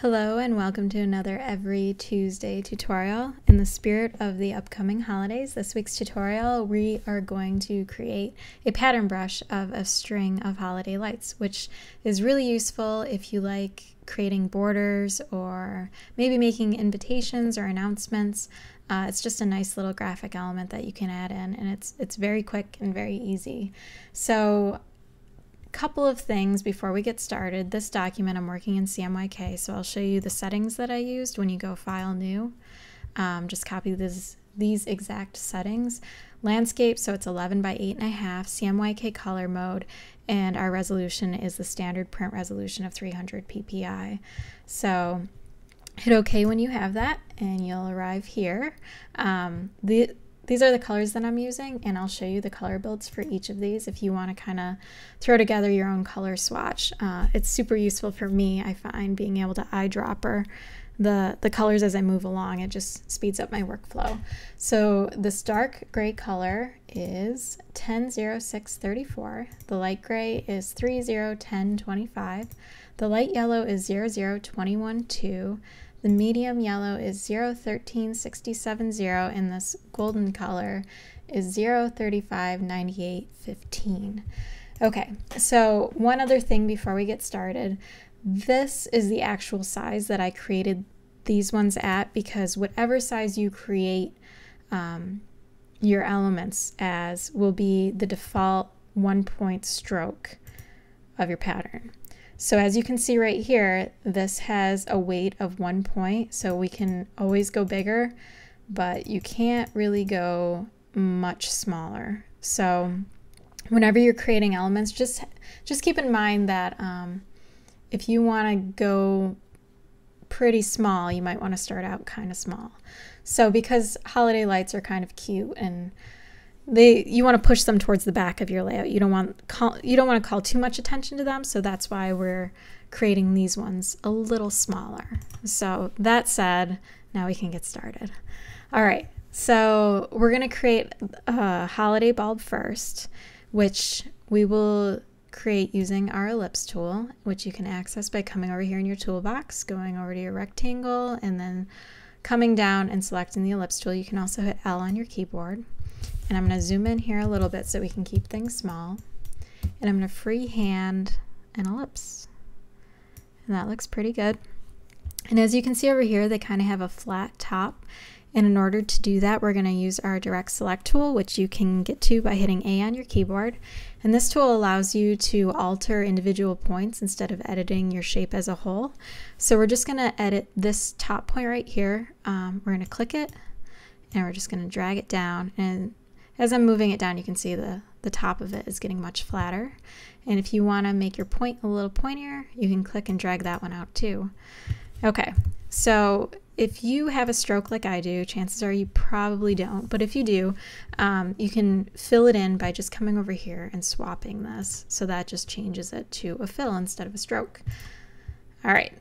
Hello and welcome to another Every Tuesday tutorial. In the spirit of the upcoming holidays, this week's tutorial we are going to create a pattern brush of a string of holiday lights, which is really useful if you like creating borders or maybe making invitations or announcements. It's just a nice little graphic element that you can add in, and it's very quick and very easy. So couple of things before we get started. This document I'm working in CMYK, so I'll show you the settings that I used when you go File, New. Just copy these exact settings. Landscape, so it's 11 by 8.5, CMYK color mode, and our resolution is the standard print resolution of 300 ppi. So hit OK when you have that, and you'll arrive here. These are the colors that I'm using, and I'll show you the color builds for each of these if you want to kind of throw together your own color swatch. It's super useful for me, I find, being able to eyedropper the colors as I move along. It just speeds up my workflow. So this dark gray color is 10-06-34. The light gray is 30-10-25. The light yellow is 00-21-2. The medium yellow is 013-67-0, and this golden color is 035-98-15. Okay, so one other thing before we get started. This is the actual size that I created these ones at, because whatever size you create your elements as will be the default 1-point stroke of your pattern. So as you can see right here, this has a weight of 1 point, so we can always go bigger, but you can't really go much smaller. So whenever you're creating elements, just keep in mind that if you want to go pretty small, you might want to start out kind of small. So because holiday lights are kind of cute and you want to push them towards the back of your layout. You don't want to call too much attention to them, so that's why we're creating these ones a little smaller. So that said, now we can get started. All right, so we're going to create a holiday bulb first, which we will create using our Ellipse Tool, which you can access by coming over here in your toolbox, going over to your rectangle, and then coming down and selecting the Ellipse Tool. You can also hit L on your keyboard. And I'm going to zoom in here a little bit so we can keep things small. And I'm going to freehand an ellipse. And that looks pretty good. And as you can see over here, they kind of have a flat top. And in order to do that, we're going to use our direct select tool, which you can get to by hitting A on your keyboard. And this tool allows you to alter individual points instead of editing your shape as a whole. So we're just going to edit this top point right here. We're going to click it, and we're just going to drag it down. And as I'm moving it down, you can see the top of it is getting much flatter. And if you want to make your point a little pointier, you can click and drag that one out too. Okay, so if you have a stroke like I do, chances are you probably don't, but if you do, you can fill it in by just coming over here and swapping this. So that just changes it to a fill instead of a stroke. All right.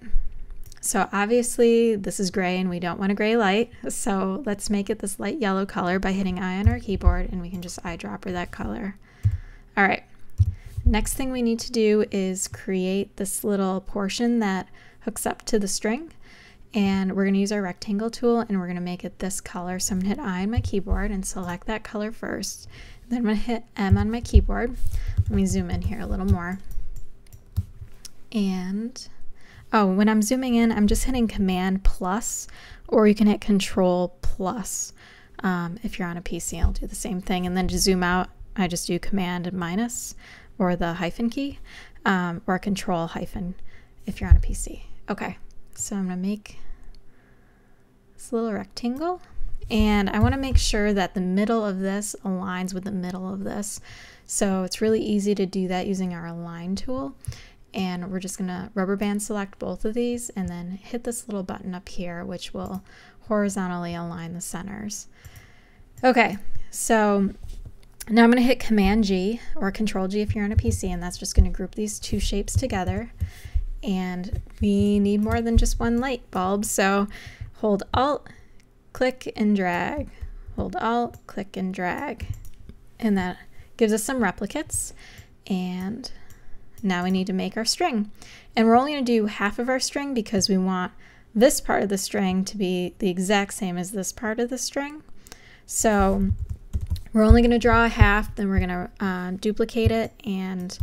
So obviously this is gray and we don't want a gray light, so let's make it this light yellow color by hitting I on our keyboard, and we can just eyedropper that color. All right, next thing we need to do is create this little portion that hooks up to the string, and we're going to use our rectangle tool, and we're going to make it this color. So I'm going to hit I on my keyboard and select that color first. Then I'm going to hit M on my keyboard. Let me zoom in here a little more. And oh, when I'm zooming in, I'm just hitting Command plus, or you can hit Control plus. If you're on a PC, I'll do the same thing. And then to zoom out, I just do Command minus, or the hyphen key, or Control hyphen if you're on a PC. Okay, so I'm going to make this little rectangle. And I want to make sure that the middle of this aligns with the middle of this. So it's really easy to do that using our Align tool. And we're just going to rubber band select both of these and then hit this little button up here, which will horizontally align the centers. Okay, so now I'm going to hit Command G or Control G if you're on a PC, and that's just going to group these two shapes together. And we need more than just one light bulb, so hold Alt, click and drag, hold Alt, click and drag. And that gives us some replicates. And Now we need to make our string. And we're only going to do half of our string because we want this part of the string to be the exact same as this part of the string. So we're only going to draw a half, then we're going to duplicate it and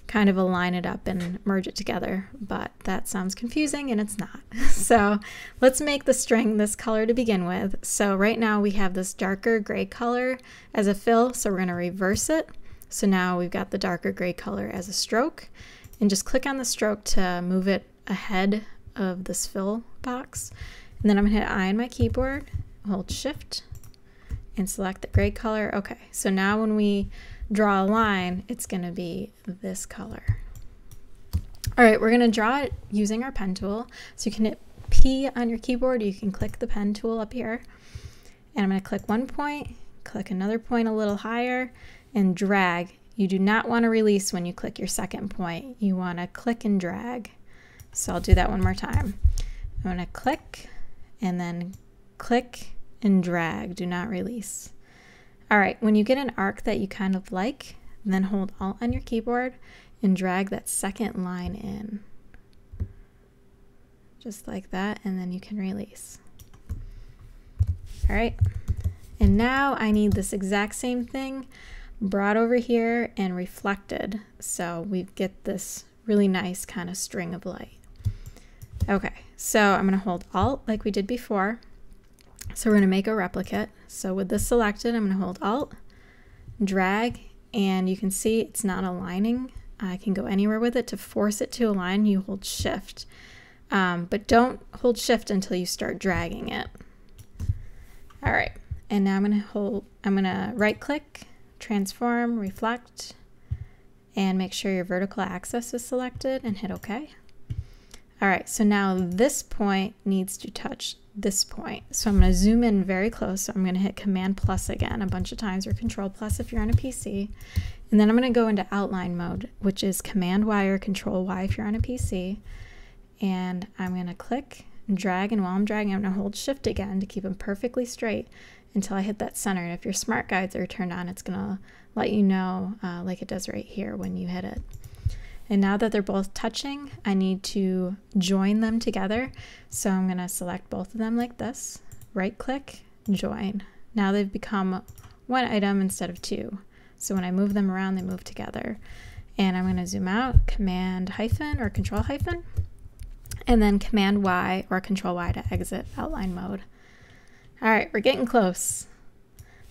kind of align it up and merge it together, but that sounds confusing and it's not. So let's make the string this color to begin with. So right now we have this darker gray color as a fill, so we're going to reverse it. So now we've got the darker gray color as a stroke, and just click on the stroke to move it ahead of this fill box. And then I'm going to hit I on my keyboard, hold Shift, and select the gray color. Okay, so now when we draw a line, it's going to be this color. All right, we're going to draw it using our pen tool. So you can hit P on your keyboard, you can click the pen tool up here, and I'm going to click one point, click another point a little higher, and drag. You do not want to release when you click your second point. You want to click and drag. So I'll do that one more time. I'm going to click and then click and drag. Do not release. All right, when you get an arc that you kind of like, then hold Alt on your keyboard and drag that second line in. Just like that, and then you can release. All right, and now I need this exact same thing brought over here and reflected, so we get this really nice kind of string of light. Okay, so I'm going to hold Alt like we did before. So we're going to make a replicate. So with this selected, I'm going to hold Alt, drag, and you can see it's not aligning. I can go anywhere with it. To force it to align, you hold Shift. But don't hold Shift until you start dragging it. All right, and now I'm going to right click, transform, reflect, and make sure your vertical axis is selected and hit OK. All right, so now this point needs to touch this point. So I'm going to zoom in very close. So I'm going to hit Command plus again a bunch of times, or Control plus if you're on a PC. And then I'm going to go into outline mode, which is Command Y or Control Y if you're on a PC. And I'm going to click and drag, and while I'm dragging, I'm going to hold Shift again to keep them perfectly straight until I hit that center. And if your smart guides are turned on, it's going to let you know like it does right here when you hit it. And now that they're both touching, I need to join them together. So I'm going to select both of them like this, right click, join. Now they've become one item instead of two. So when I move them around, they move together. And I'm going to zoom out, Command hyphen or Control hyphen, and then Command Y or Control Y to exit outline mode. All right, we're getting close.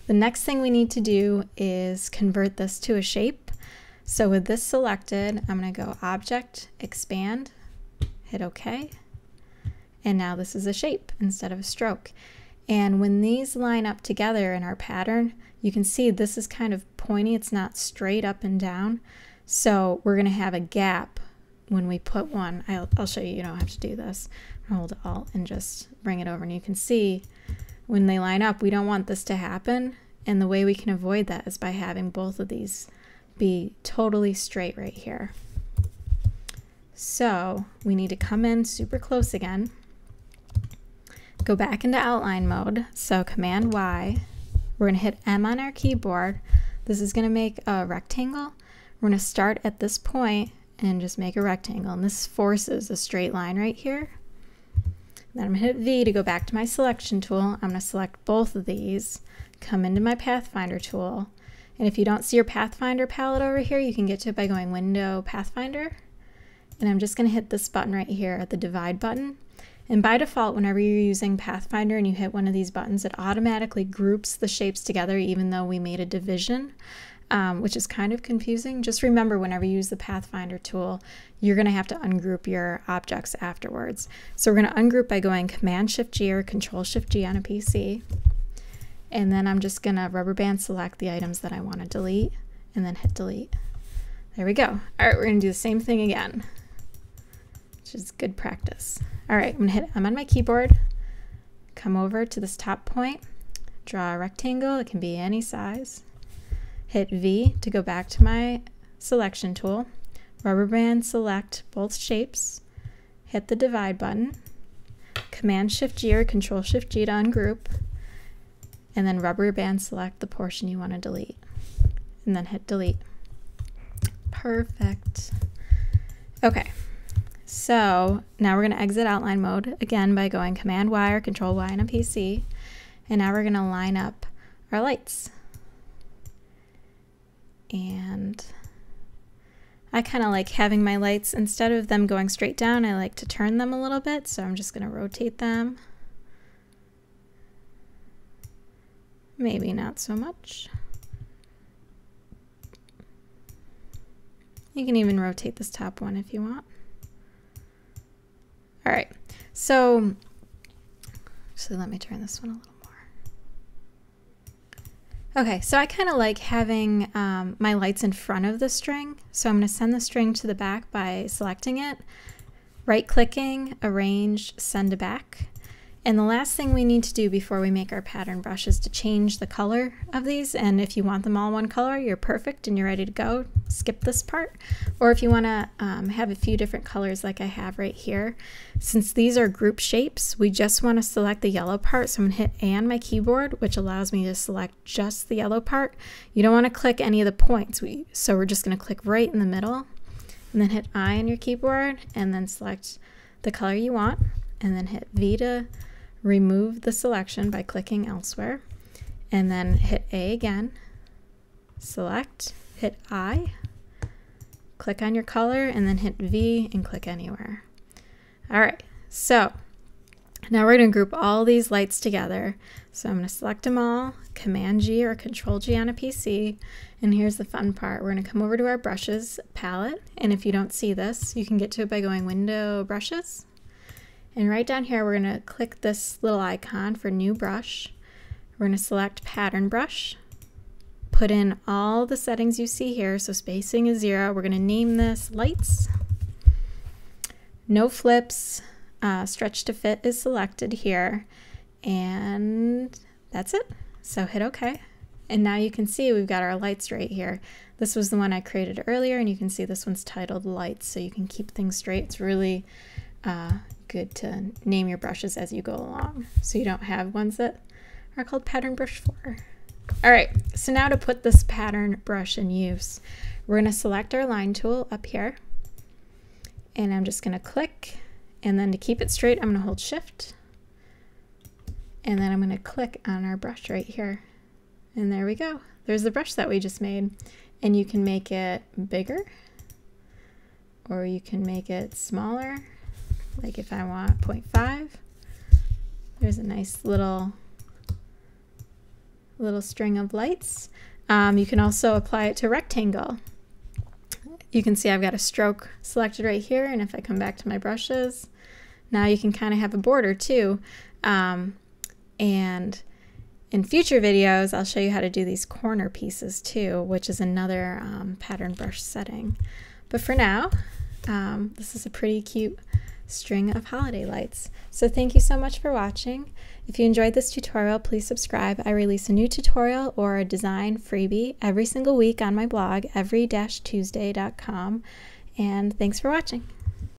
The next thing we need to do is convert this to a shape. So with this selected, I'm going to go Object, Expand, hit OK, and now this is a shape instead of a stroke. And when these line up together in our pattern, you can see this is kind of pointy, it's not straight up and down. So we're going to have a gap when we put one. I'll show you, you don't have to do this. Hold Alt and just bring it over, and you can see when they line up, we don't want this to happen. And the way we can avoid that is by having both of these be totally straight right here. So we need to come in super close again, go back into outline mode. So Command Y, we're going to hit M on our keyboard. This is going to make a rectangle. We're going to start at this point and just make a rectangle, and this forces a straight line right here. Then I'm going to hit V to go back to my selection tool. I'm going to select both of these, come into my Pathfinder tool. And if you don't see your Pathfinder palette over here, you can get to it by going Window, Pathfinder. And I'm just going to hit this button right here, the Divide button. And by default, whenever you're using Pathfinder and you hit one of these buttons, it automatically groups the shapes together even though we made a division, which is kind of confusing. Just remember, whenever you use the Pathfinder tool, you're going to have to ungroup your objects afterwards. So we're going to ungroup by going Command-Shift-G or Control-Shift-G on a PC. And then I'm just going to rubber band select the items that I want to delete and then hit delete. There we go. All right, we're going to do the same thing again, which is good practice. All right, I'm going to hit M on my keyboard, come over to this top point, draw a rectangle. It can be any size. Hit V to go back to my selection tool, rubber band select both shapes, hit the divide button, Command-Shift-G or Control-Shift-G to ungroup, and then rubber band select the portion you want to delete, and then hit delete. Perfect. Okay, so now we're going to exit outline mode again by going Command Y or Control Y on a PC. And now we're going to line up our lights. And I kind of like having my lights, instead of them going straight down, I like to turn them a little bit. So I'm just going to rotate them. Maybe not so much. You can even rotate this top one if you want. All right, so let me turn this one a little more. Okay, so I kind of like having my lights in front of the string. So I'm going to send the string to the back by selecting it, right-clicking, arrange, send to back. And the last thing we need to do before we make our pattern brush is to change the color of these. And if you want them all one color, you're perfect and you're ready to go. Skip this part. Or if you want to have a few different colors like I have right here, since these are group shapes, we just want to select the yellow part. So I'm going to hit A on my keyboard, which allows me to select just the yellow part. You don't want to click any of the points. So we're just going to click right in the middle and then hit I on your keyboard and then select the color you want and then hit V to remove the selection by clicking elsewhere, and then hit A again, select, hit I, click on your color, and then hit V and click anywhere. All right, so now we're going to group all these lights together. So I'm going to select them all, Command G or Control G on a PC, and here's the fun part. We're going to come over to our brushes palette, and if you don't see this, you can get to it by going Window, Brushes. And right down here, we're going to click this little icon for New Brush. We're going to select Pattern Brush, put in all the settings you see here. So spacing is 0. We're going to name this Lights. No flips. Stretch to fit is selected here. And that's it. So hit OK. And now you can see we've got our lights right here. This was the one I created earlier, and you can see this one's titled Lights. So you can keep things straight. It's really good to name your brushes as you go along, so you don't have ones that are called Pattern Brush 4. All right, so now to put this pattern brush in use, we're going to select our line tool up here, and I'm just going to click, and then to keep it straight, I'm going to hold Shift, and then I'm going to click on our brush right here, and there we go. There's the brush that we just made, and you can make it bigger, or you can make it smaller. Like if I want 0.5, there's a nice little string of lights. You can also apply it to rectangle. You can see I've got a stroke selected right here, and if I come back to my brushes, now you can kind of have a border too. And in future videos, I'll show you how to do these corner pieces too, which is another pattern brush setting. But for now, this is a pretty cute string of holiday lights. So thank you so much for watching. If you enjoyed this tutorial, please subscribe. I release a new tutorial or a design freebie every single week on my blog, every-tuesday.com. And thanks for watching.